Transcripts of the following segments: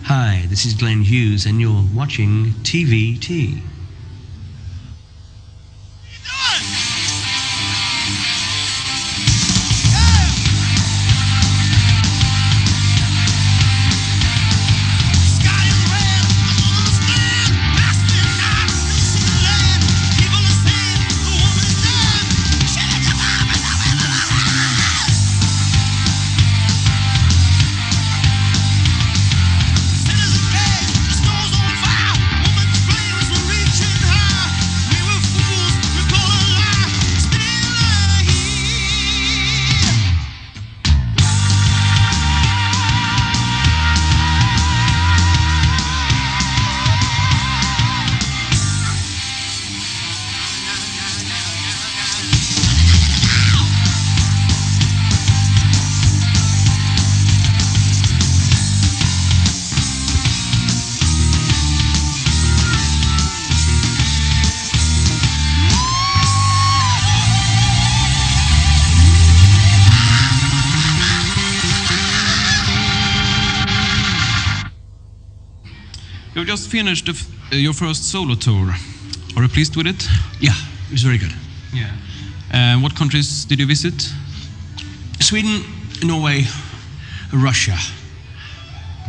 Hi, this is Glenn Hughes, and you're watching TVT. You've just finished your first solo tour. Are you pleased with it? Yeah, it was very good. Yeah. What countries did you visit? Sweden, Norway, Russia.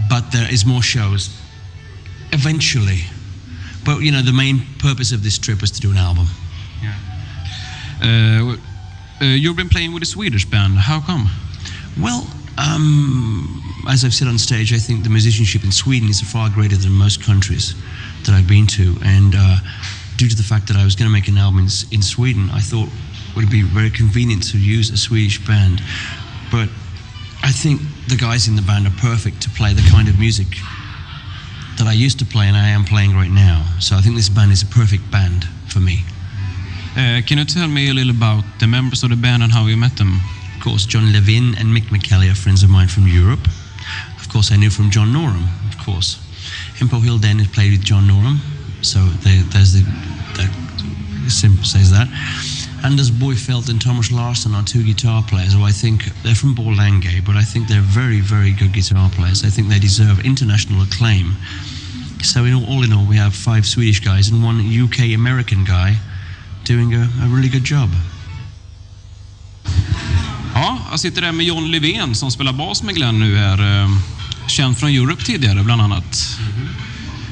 But there is more shows. Eventually. But, you know, the main purpose of this trip was to do an album. Yeah. You've been playing with a Swedish band. How come? Well, as I've said on stage, I think the musicianship in Sweden is far greater than most countries that I've been to. And due to the fact that I was going to make an album in Sweden, I thought it would be very convenient to use a Swedish band. But I think the guys in the band are perfect to play the kind of music that I used to play and I am playing right now. So I think this band is a perfect band for me. Can you tell me a little about the members of the band and how you met them? Of course, John Levin and Mick McKelly are friends of mine from Europe. Of course, I knew from John Norum, of course. Impo Hilden had played with John Norum, so there's that simple says that. Anders Boyfelt and Thomas Larsson are two guitar players who I think, they're from Borlänge, but I think they're very, very good guitar players. I think they deserve international acclaim. So all in all, we have 5 Swedish guys and 1 UK-American guy doing a really good job. Ja, jag sitter där med John Levin som spelar bas med Glenn nu här. Känd från Europe tidigare bland annat.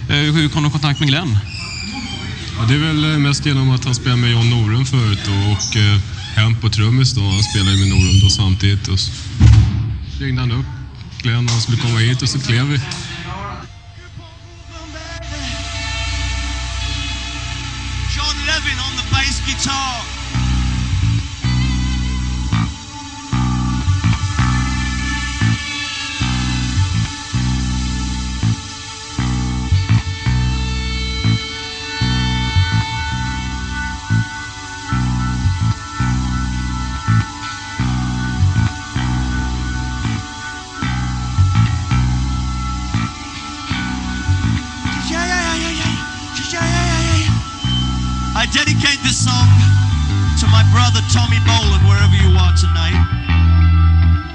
Hur kom du i kontakt med Glenn? Ja, det är väl mest genom att han spelade med John Norum förut och hem på trummis då. Han spelade med Norum då samtidigt och så ringde han upp Glenn och han skulle komma hit och så klev vi. John Levin on the bass guitar. I dedicate this song to my brother Tommy Boland, wherever you are tonight.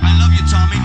I love you, Tommy.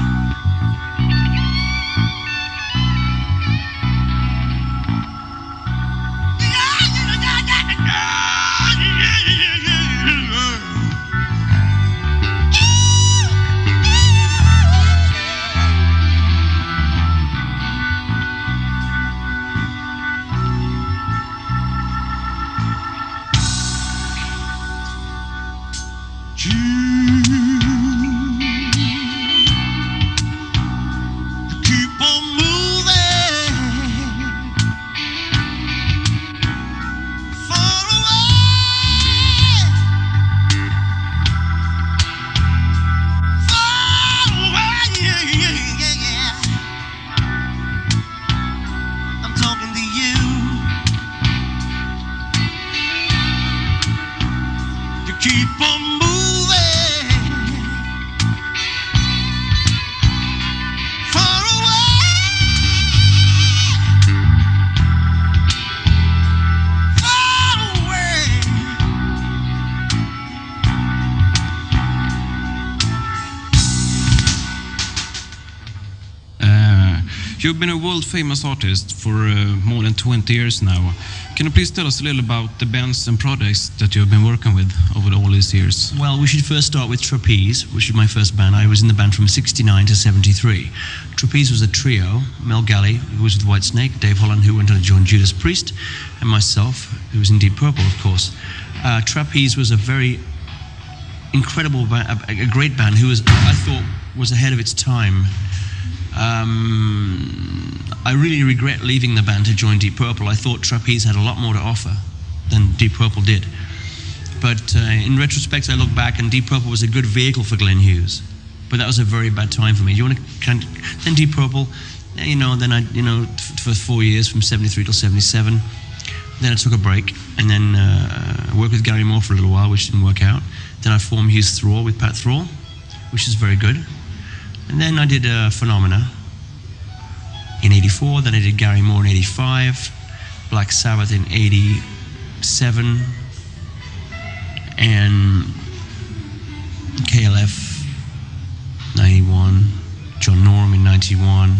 You've been a world-famous artist for more than 20 years now. Can you please tell us a little about the bands and projects that you've been working with over all these years? Well, we should first start with Trapeze, which is my first band. I was in the band from 69 to 73. Trapeze was a trio. Mel Galley, who was with Whitesnake, Dave Holland, who went on to join Judas Priest, and myself, who was in Deep Purple, of course. Trapeze was a very incredible band, a great band who I thought was ahead of its time. I really regret leaving the band to join Deep Purple. I thought Trapeze had a lot more to offer than Deep Purple did. But in retrospect, I look back and Deep Purple was a good vehicle for Glenn Hughes. But that was a very bad time for me. Then Deep Purple, for 4 years, from 73 till 77. Then I took a break and then worked with Gary Moore for a little while, which didn't work out. Then I formed Hughes Thrall with Pat Thrall, which is very good. And then I did Phenomena in 84, then I did Gary Moore in 85, Black Sabbath in 87, and KLF 91, John Norum in 91,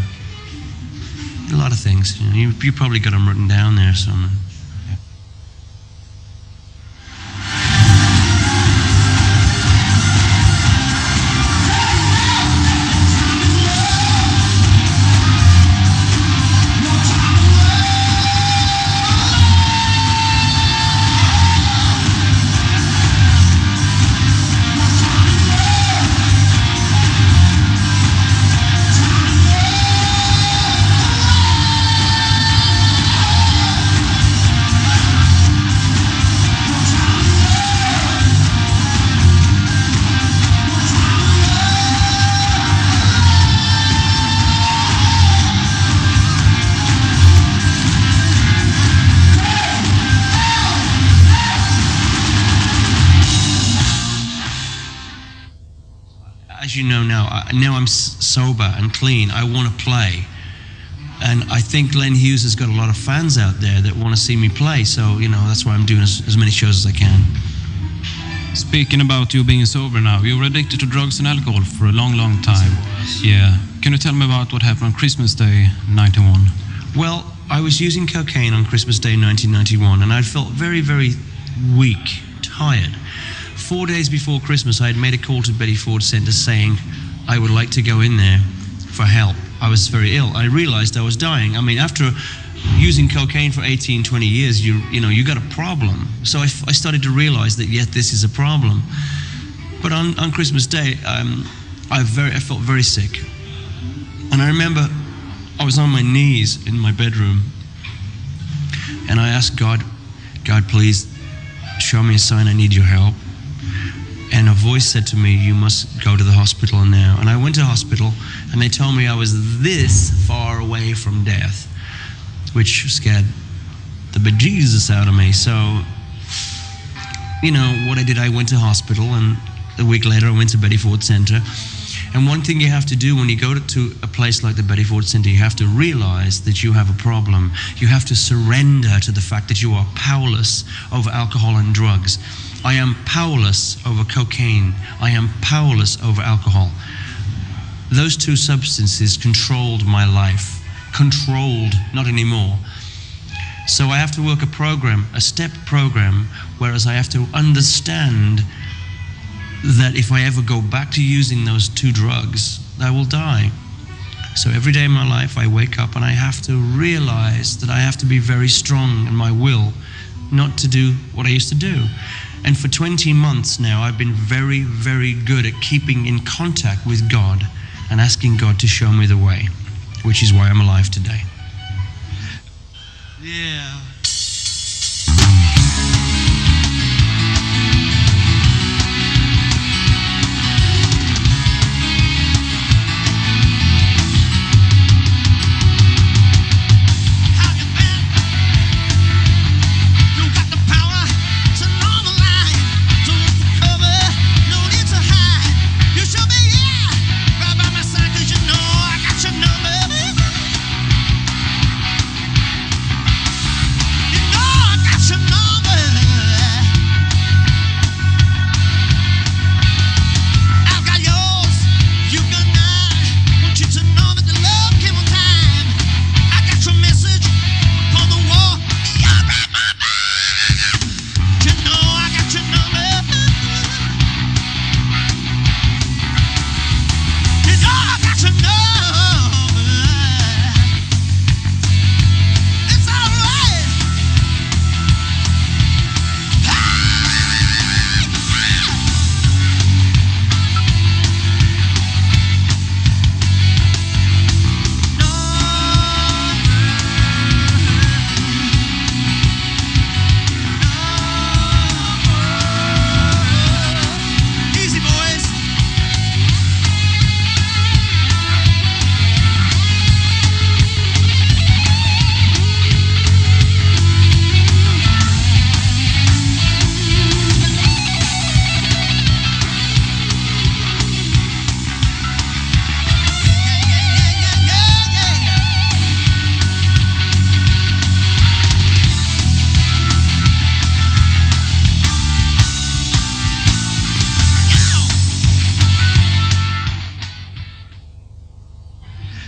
a lot of things. You probably got them written down there somewhere. As you know now I'm sober and clean. I want to play, and I think Glenn Hughes has got a lot of fans out there that want to see me play. So that's why I'm doing as many shows as I can. Speaking about you being sober now, you were addicted to drugs and alcohol for a long, long time. Yes, I was. Yeah. Can you tell me about what happened on Christmas Day, 91? Well, I was using cocaine on Christmas Day 1991, and I felt very, very weak, tired. 4 days before Christmas, I had made a call to Betty Ford Center saying I would like to go in there for help. I was very ill. I realized I was dying. I mean, after using cocaine for 18, 20 years, you got a problem. So I started to realize that, this is a problem. But on Christmas Day, I felt very sick. And I remember I was on my knees in my bedroom, and I asked God, please show me a sign I need your help. And a voice said to me, you must go to the hospital now. And I went to hospital, and they told me I was this far away from death, which scared the bejesus out of me. So, what I did, I went to hospital, and a week later I went to Betty Ford Center. And one thing you have to do when you go to a place like the Betty Ford Center, you have to realize that you have a problem. You have to surrender to the fact that you are powerless over alcohol and drugs. I am powerless over cocaine. I am powerless over alcohol. Those two substances controlled my life. Controlled, not anymore. So I have to work a step program, whereas I have to understand that if I ever go back to using those two drugs, I will die. So every day in my life, I wake up and I have to realize that I have to be very strong in my will not to do what I used to do. And for 20 months now, I've been very, very good at keeping in contact with God and asking God to show me the way, which is why I'm alive today. Yeah.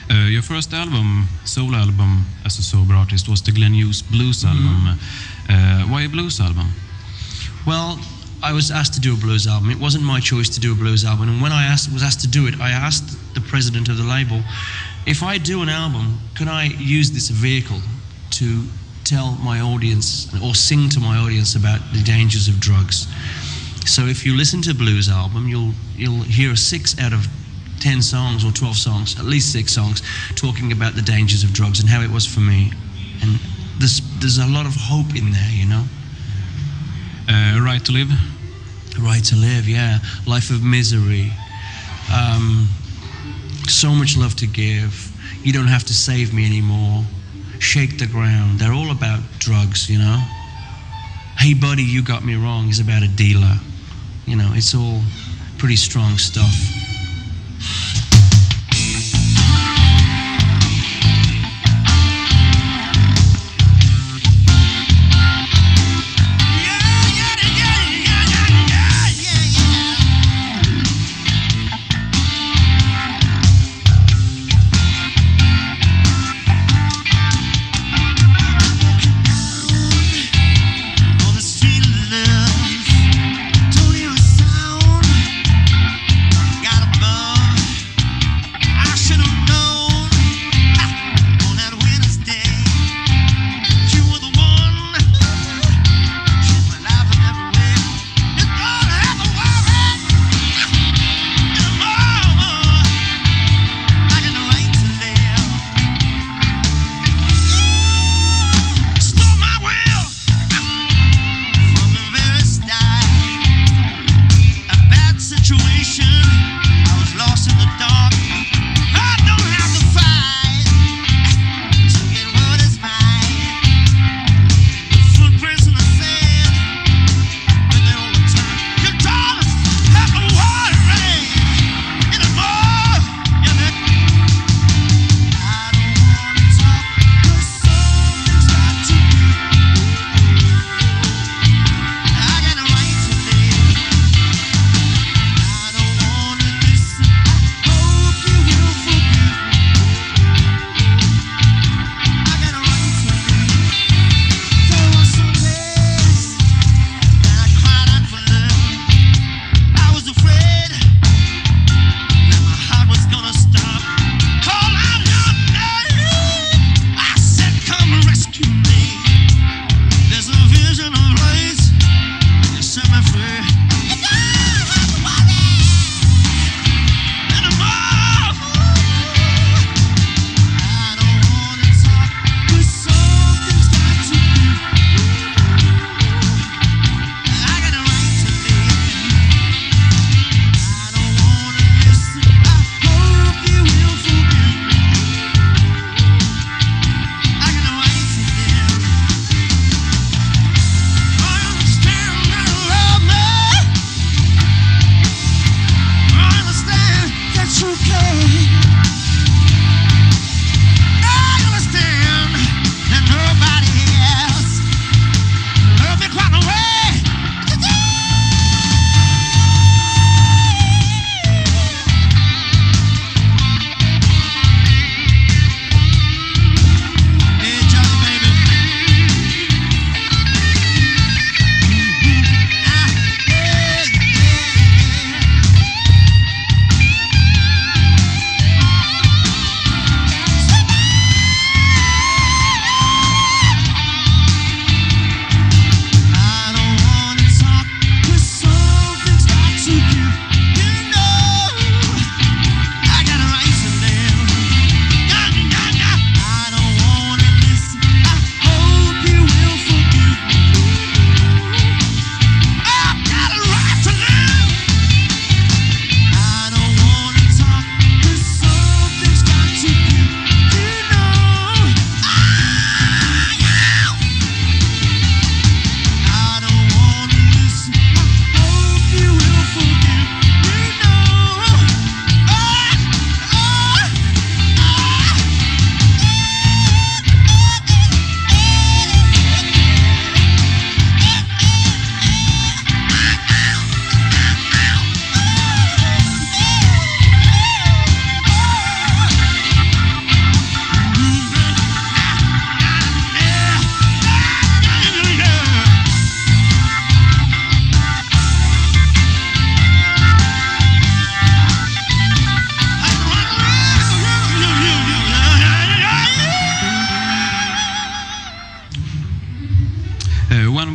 Your first album, solo album as a sober artist, was the Glenn Hughes blues album. Why a blues album? Well, I was asked to do a blues album. It wasn't my choice to do a blues album. And when I was asked to do it, I asked the president of the label, if I do an album, can I use this vehicle to tell my audience or sing to my audience about the dangers of drugs? So if you listen to a blues album, you'll hear 6 out of 10 songs or 12 songs, at least 6 songs, talking about the dangers of drugs and how it was for me. And there's a lot of hope in there, you know. Right to Live? Right to Live, yeah. Life of Misery. So Much Love to Give. You Don't Have to Save Me Anymore. Shake the Ground. They're all about drugs, you know. Hey Buddy, You Got Me Wrong is about a dealer. You know, it's all pretty strong stuff. Got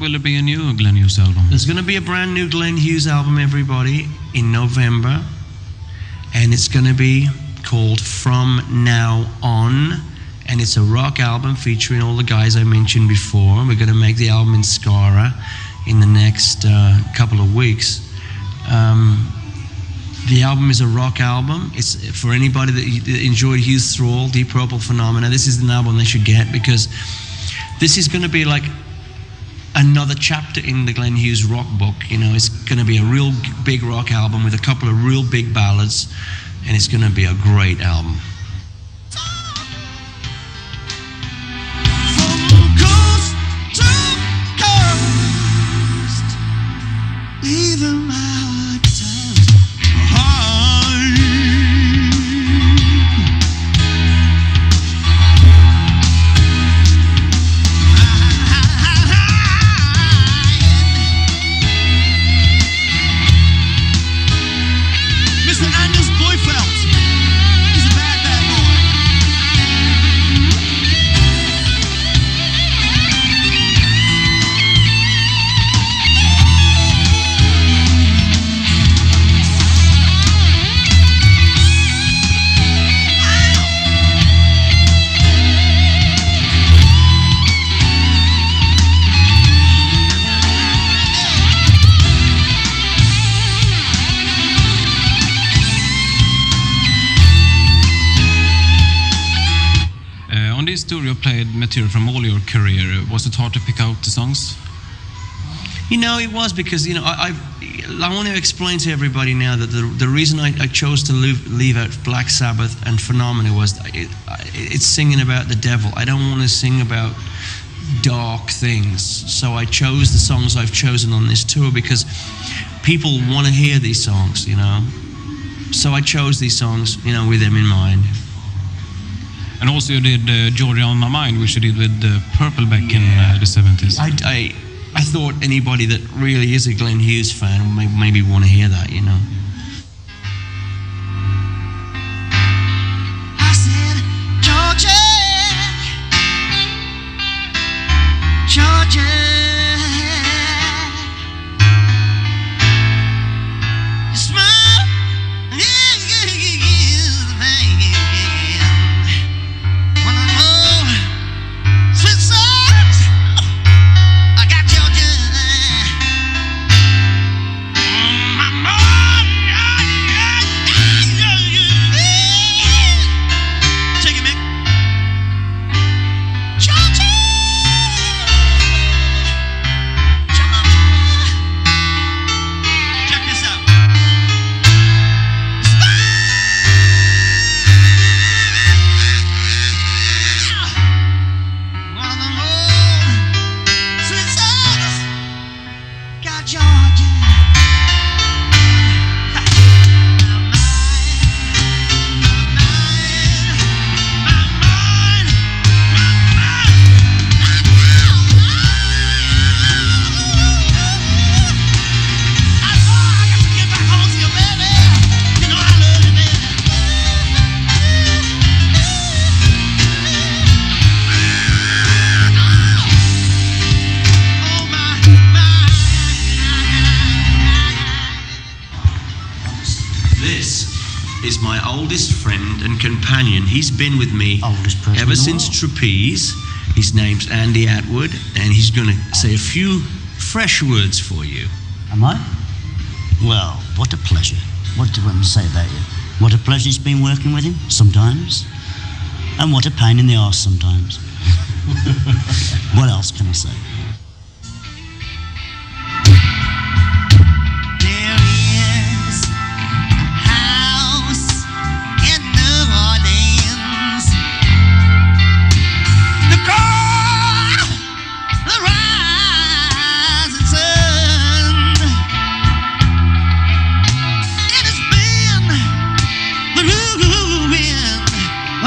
will there be a new Glenn Hughes album? There's going to be a brand new Glenn Hughes album, everybody, in November. And it's going to be called From Now On. And it's a rock album featuring all the guys I mentioned before. We're going to make the album in Skara in the next couple of weeks. The album is a rock album. It's for anybody that enjoyed Hughes Thrall, Deep Purple, Phenomena. This is an album they should get, because this is going to be like another chapter in the Glenn Hughes rock book. You know, it's going to be a real big rock album with a couple of real big ballads, and it's going to be a great album. From coast to coast, even my times high. Mr. Anders Boyfeld, he's a bad, bad boy. On this tour you played material from all your career. Was it hard to pick out the songs? You know, it was because, you know, I want to explain to everybody now that the reason I chose to leave out Black Sabbath and Phenomena was it's singing about the devil. I don't want to sing about dark things. So I chose the songs I've chosen on this tour because people want to hear these songs, you know. So I chose these songs, you know, with them in mind. And also you did Georgia on My Mind, which you did with Purple back in the 70s. I thought anybody that really is a Glenn Hughes fan would maybe want to hear that, you know. I said, Georgia, Georgia, you smile, one of more sweet songs. I got Georgia on my mind. Take it, Mick. Georgia, Georgia. Check this out. One of the more sweet songs. Got Georgia. This is my oldest friend and companion. He's been with me Oldest person in ever the since world. Trapeze. His name's Andy Atwood, and he's going to say a few fresh words for you. Am I? Well, what a pleasure. What do I say about you? What a pleasure it's been working with him, sometimes. And what a pain in the arse sometimes. What else can I say? There is a house in New Orleans. The girl, the rising sun. It has been the ruin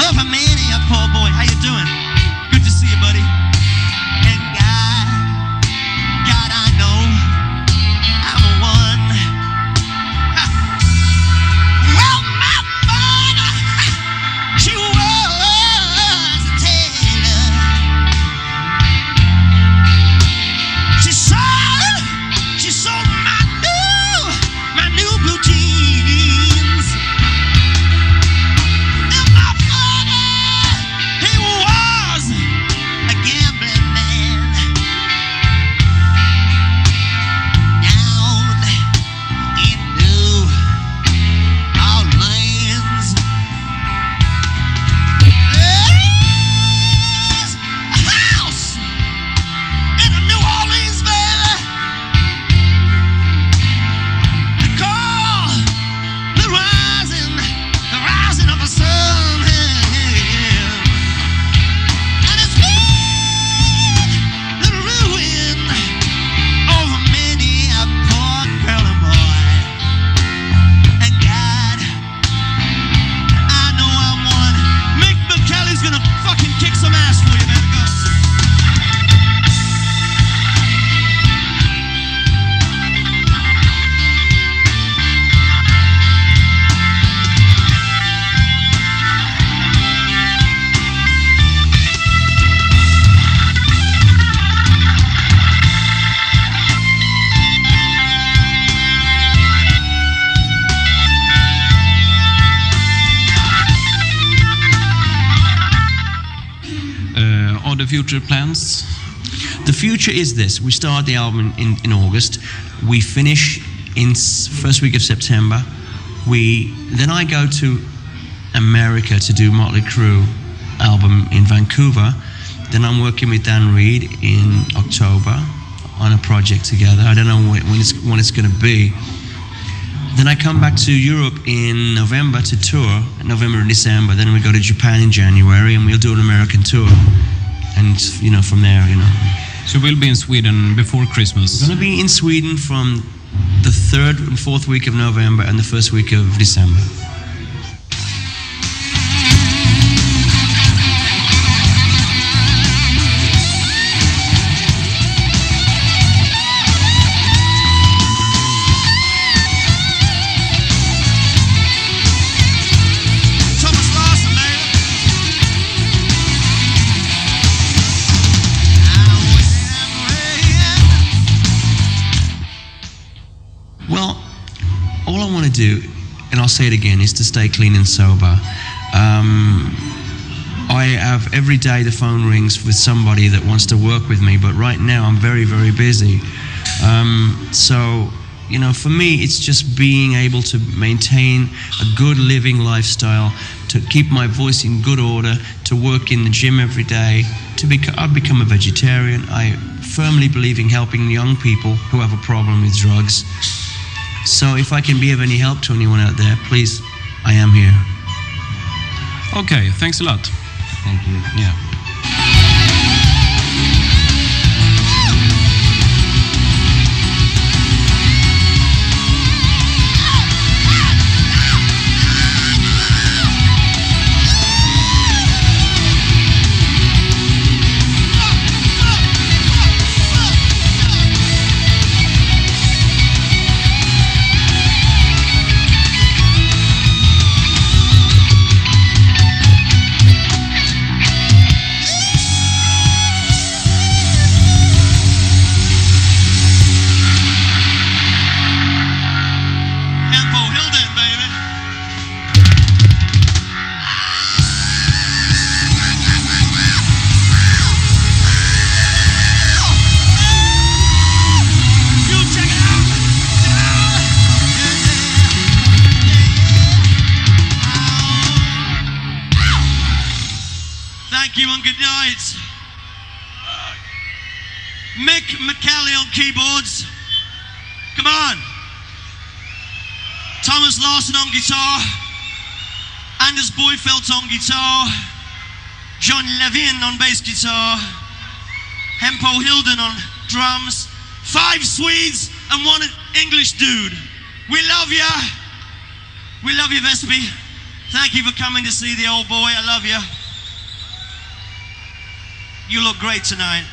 of many a poor boy. How you doing? Good to see you, buddy. And God are the future plans? The future is this. We start the album in August. We finish in first week of September. Then I go to America to do Motley Crue album in Vancouver. Then I'm working with Dan Reed in October on a project together. I don't know when it's going to be. Then I come back to Europe in November to tour, November and December. Then we go to Japan in January, and we'll do an American tour. And from there, So we'll be in Sweden before Christmas. We're going to be in Sweden from the 3rd and 4th week of November and the 1st week of December. Well, all I want to do, and I'll say it again, is to stay clean and sober. I have every day the phone rings with somebody that wants to work with me, but right now I'm very, very busy. So, for me, it's just being able to maintain a good living lifestyle, to keep my voice in good order, to work in the gym every day. I've become a vegetarian. I firmly believe in helping young people who have a problem with drugs. So if I can be of any help to anyone out there, please, I am here. Okay, thanks a lot. Thank you. Yeah. Thank you and good night. Mick McKelly on keyboards. Come on. Thomas Larson on guitar. Anders Boyfelt on guitar. John Levin on bass guitar. Hempo Hilden on drums. 5 Swedes and 1 English dude. We love ya. We love you, Vespi. Thank you for coming to see the old boy. I love you. You look great tonight.